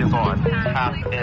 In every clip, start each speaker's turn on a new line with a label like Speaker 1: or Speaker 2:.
Speaker 1: is on. Tap in. What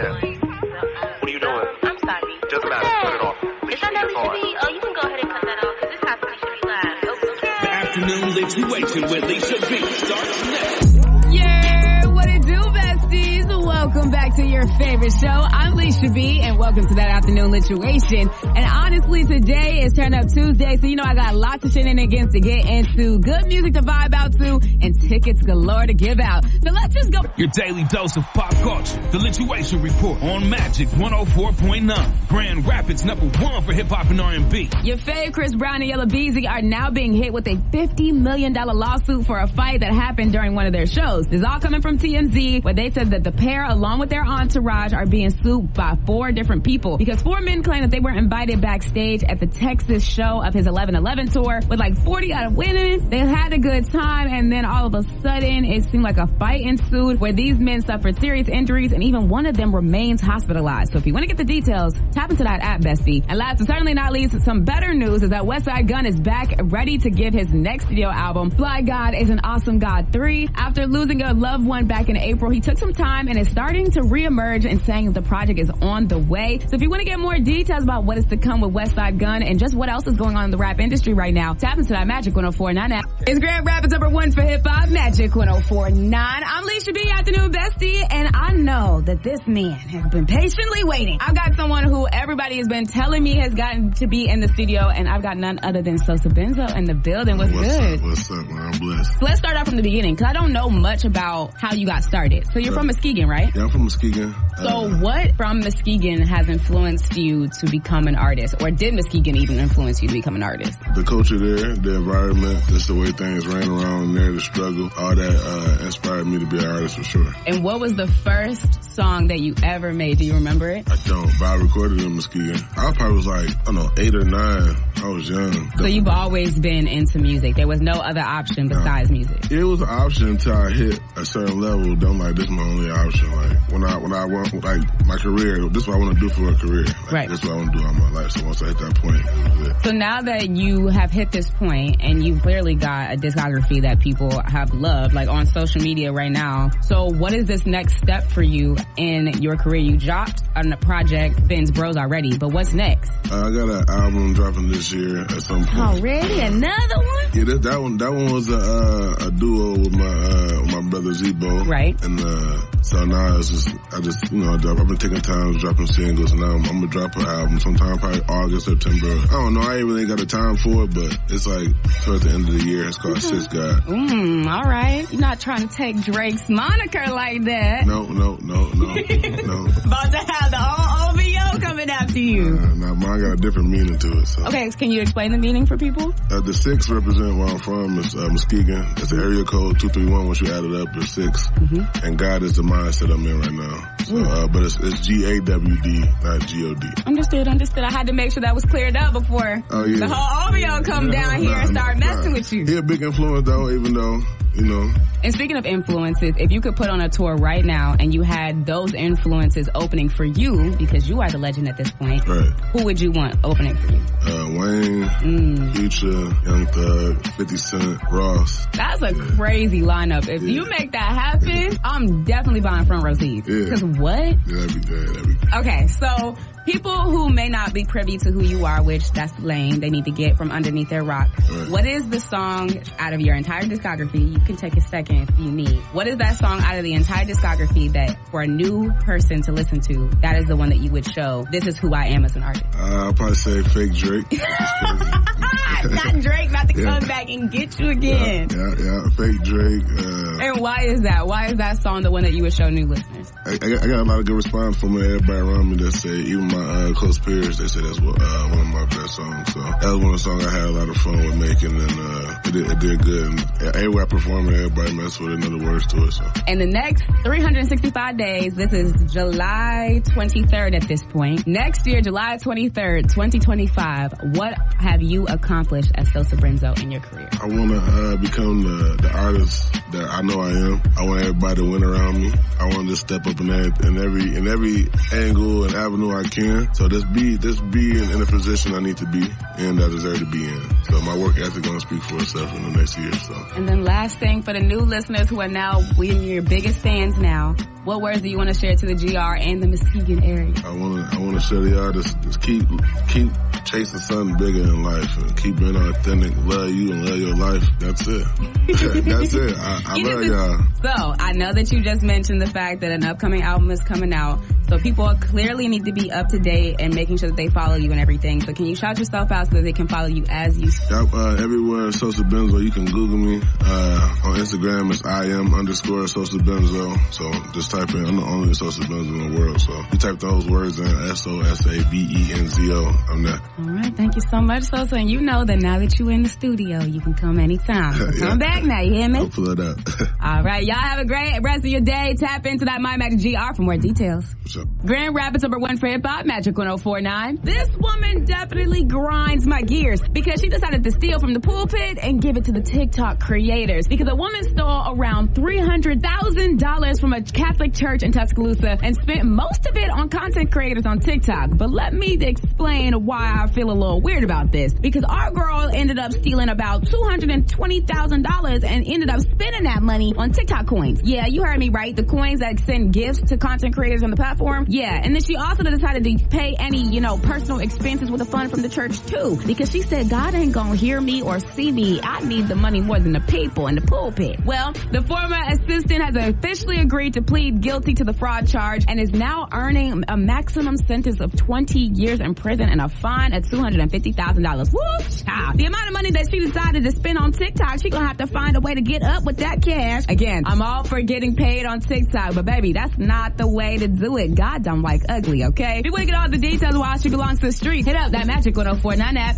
Speaker 1: are you doing?
Speaker 2: I'm sorry.
Speaker 1: Doesn't matter. Put it on.
Speaker 2: Is that Lisha B? Oh, you can go ahead and cut that off because this has Lisha B live. Okay.
Speaker 3: The Afternoon Lituation with Lisha B starts next.
Speaker 4: Yeah, what it do, besties? Welcome back to your favorite show. I'm Lisha B, and welcome to that Afternoon Lituation. And honestly, today is Turn Up Tuesday, so you know I got lots of shenanigans to get into, good music to vibe out to, and tickets galore to give out. So let's just go.
Speaker 3: Your daily dose of pop culture. The Lituation Report on Magic 104.9. Grand Rapids #1 for hip hop and R&B.
Speaker 4: Your fave Chris Brown and Yella Beezy are now being hit with a $50 million lawsuit for a fight that happened during one of their shows. This is all coming from TMZ, where they said that the pair, along with their entourage, are being sued by 4 different people because 4 men claim that they were invited backstage at the Texas show of his 11/11 tour with like 40 other women. They had a good time, and then all of a sudden it seemed like a fight ensued where these men suffered serious injuries, and even one of them remains hospitalized. So if you want to get the details, tap into that app, bestie. And last but certainly not least, some better news is that Westside Gunn is back, ready to give his next studio album, Fly God is an Awesome God 3. After losing a loved one back in April, he took some time and is starting to reemerge and saying that the project is on the way. So if you want to get more details about what is to come with Westside Gunn and just what else is going on in the rap industry right now, tap into that Magic 104.9 app. It's Grand Rapids #1 for hip hop, Magic 104.9. I'm Lisha B, Afternoon Bestie, and I know that this man has been patiently waiting. I've got someone who everybody has been telling me has gotten to be in the studio, and I've got none other than Sosa Benzo in the building. What's good?
Speaker 5: What's up, man? I'm blessed.
Speaker 4: So let's start off from the beginning, because I don't know much about how you got started. So you're from Muskegon, right?
Speaker 5: Yeah, I'm from Muskegon.
Speaker 4: So what from Muskegon has influenced you to become an artist? Or did Muskegon even influence you to become an artist?
Speaker 5: The culture there, the environment, just the way things ran around there, the struggle, all that inspired me to be an artist for sure.
Speaker 4: And what was the first song that you ever made? Do you remember it?
Speaker 5: I don't, but I recorded it in Muskegon. I probably was like, I don't know, 8 or 9. I was young.
Speaker 4: So you've always been into music. There was no other option besides music.
Speaker 5: It was an option until I hit a certain level. I'm like, this is my only option. Like when I want, like my career, this is what I want to do for a career. Like,
Speaker 4: right.
Speaker 5: This is what I want to do all my life. So once I hit that point, it was it.
Speaker 4: So now that you have hit this point and you've clearly got a discography that people have loved, like on social media right now. So what is this next step for you in your career? You dropped on the project Ben's Bros already, but what's next?
Speaker 5: I got an album dropping this year at some point.
Speaker 4: Already? Another one?
Speaker 5: Yeah, that one was a duo with my brother Zebo.
Speaker 4: Right.
Speaker 5: And so now I've been taking time dropping singles, and now I'm gonna drop an album sometime probably August, September. I don't know, I ain't really got the time for it, but it's like towards the end of the year. It's called Six God.
Speaker 4: All right. You're not trying to take Drake's moniker like that.
Speaker 5: No.
Speaker 4: About to have the whole OVO coming after you.
Speaker 5: Mine got a different meaning to it. So.
Speaker 4: Okay, can you explain the meaning for people?
Speaker 5: The 6 represent where I'm from. It's Muskegon. It's the area code 231. Once you add it up, it's 6. Mm-hmm. And God is the mindset I'm in right now. So, but it's GAWD, not GOD.
Speaker 4: Understood. I had to make sure that was cleared up before the whole OVO come down here and start messing with you.
Speaker 5: He a big influence though, even though, you know.
Speaker 4: And speaking of influences, if you could put on a tour right now and you had those influences opening for you, because you are the legend at this point,
Speaker 5: right,
Speaker 4: who would you want opening for you?
Speaker 5: Wayne, Future, Young Thug, 50 Cent, Ross.
Speaker 4: That's a crazy lineup. If you make that happen, I'm definitely buying front row seats.
Speaker 5: Yeah.
Speaker 4: Because what?
Speaker 5: Yeah, that'd be good.
Speaker 4: Okay, so people who may not be privy to who you are, which that's lame, they need to get from underneath their rock. Right. What is the song out of your entire discography? You can take a second if you need. What is that song out of the entire discography that for a new person to listen to, that is the one that you would show, this is who I am as an artist?
Speaker 5: I'll probably say Fake Drake.
Speaker 4: Not Drake, not to come back and get you again.
Speaker 5: Yeah, Fake Drake.
Speaker 4: And why is that? Why is that song the one that you would show new listeners?
Speaker 5: I got a lot of good response from everybody around me that say, even my close peers, they say that's one of my best songs. So that was one of the songs I had a lot of fun with making, and it did good. And everywhere I perform it, everybody messed with it, know the words to it. So.
Speaker 4: In the next 365 days, this is July 23rd at this point. Next year, July 23rd, 2025, what have you accomplished as Sosa Benzo in your career?
Speaker 5: I want to become the artist that I know I am. I want everybody to win around me. I want to step up in every angle and avenue I can. So just be in the position I need to be and I deserve to be in. So my work ethic gonna speak for itself in the next year. So.
Speaker 4: And then last thing for the new listeners who are now your biggest fans now, what words do you want to share to the GR and the Muskegon area?
Speaker 5: I want to share to y'all just keep chasing something bigger in life and keep being authentic. Love you and love your life. That's it. That's it. I love y'all.
Speaker 4: So I know that you just mentioned the fact that an upcoming album is coming out. So people clearly need to be up to date and making sure that they follow you and everything. So can you shout yourself out so that they can follow you as you speak?
Speaker 5: Everywhere Social Benzo. You can Google me. On Instagram, it's @IM_Social Benzo. So just type in, I'm the only Social Benzo in the world. So you type those words in, SOSABENZO. I'm there.
Speaker 4: All right. Thank you so much, Sosa. And you know that now that you're in the studio, you can come anytime. So come back now. You hear me?
Speaker 5: I'll pull it up.
Speaker 4: All right. Y'all have a great rest of your day. Tap into that My Magic GR for more details.
Speaker 5: What's up?
Speaker 4: Grand Rapids #1 for hip hop, Magic 104.9. This woman definitely grinds my gears because she decided to steal from the pulpit and give it to the TikTok creators because a woman stole around $300,000 from a Catholic church in Tuscaloosa and spent most of it on content creators on TikTok. But let me explain why I feel a little weird about this, because our girl ended up stealing about $220,000 and ended up spending that money on TikTok coins. Yeah, you heard me right. The coins that send gifts to content creators on the platform. Yeah, and then she also decided to pay any, personal expenses with a fund from the church too, because she said, God ain't gonna hear me or see me. I need the money more than the people in the pulpit. Well, the former assistant has officially agreed to plead guilty to the fraud charge and is now earning a maximum sentence of 20 years in prison and a fine of $250,000. Woo! Child. The amount of money that she decided to spend on TikTok, she gonna have to find a way to get up with that cash. Again, I'm all for getting paid on TikTok, but baby, that's not the way to do it. God don't like ugly, okay? If you want to get all the details while she belongs to the street, hit up that Magic 104.9 app.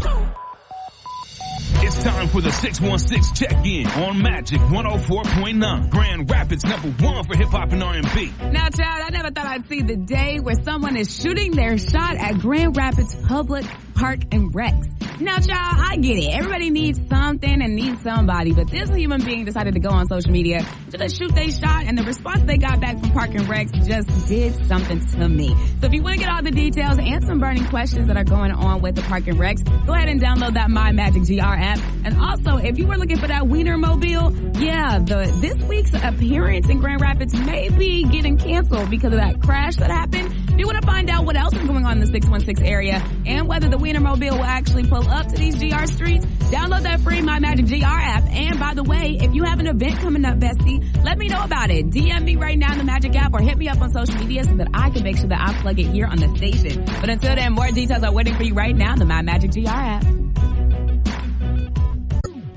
Speaker 3: It's time for the 616 check-in on Magic 104.9. Grand Rapids #1 for hip-hop and R&B.
Speaker 4: Now, child, I never thought I'd see the day where someone is shooting their shot at Grand Rapids Public Park and Recs. Now, child, I get it. Everybody needs something and needs somebody, but this human being decided to go on social media to just shoot their shot, and the response they got back from Park and Recs just did something to me. So if you want to get all the details and some burning questions that are going on with the Park and Recs, go ahead and download that My Magic GR app. And also, if you were looking for that Wienermobile, yeah, this week's appearance in Grand Rapids may be getting canceled because of that crash that happened. If you want to find out what else is going on in the 616 area and whether the Wienermobile will actually pull up to these GR streets, download that free My Magic GR app. And by the way, if you have an event coming up, bestie, let me know about it. DM me right now in the Magic app or hit me up on social media so that I can make sure that I plug it here on the station. But until then, more details are waiting for you right now in the My Magic GR app.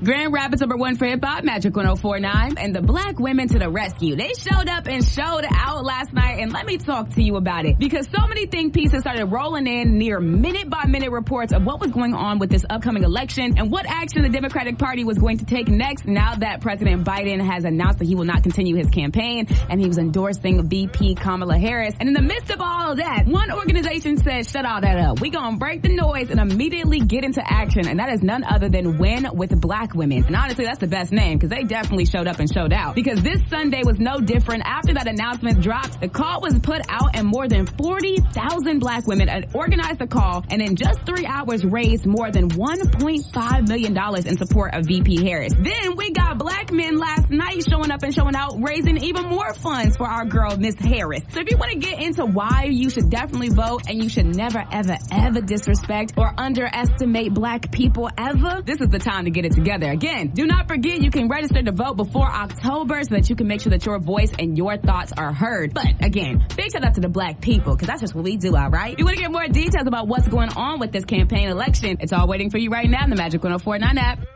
Speaker 4: Grand Rapids #1 for hip hop, Magic 104.9, and the black women to the rescue. They showed up and showed out last night, and let me talk to you about it. Because so many think pieces started rolling in near minute-by-minute reports of what was going on with this upcoming election and what action the Democratic Party was going to take next now that President Biden has announced that he will not continue his campaign and he was endorsing VP Kamala Harris. And in the midst of all of that, one organization said, shut all that up. We gonna break the noise and immediately get into action, and that is none other than Win with Black Women. And honestly, that's the best name because they definitely showed up and showed out. Because this Sunday was no different. After that announcement dropped, the call was put out and more than 40,000 black women organized the call and in just 3 hours raised more than $1.5 million in support of VP Harris. Then we got black men last night showing up and showing out, raising even more funds for our girl, Miss Harris. So if you want to get into why you should definitely vote and you should never, ever, ever disrespect or underestimate black people ever, this is the time to get it together. Again, do not forget you can register to vote before October so that you can make sure that your voice and your thoughts are heard. But again, big shout out to the black people because that's just what we do, all right? If you want to get more details about what's going on with this campaign election, it's all waiting for you right now in the Magic 104.9 app.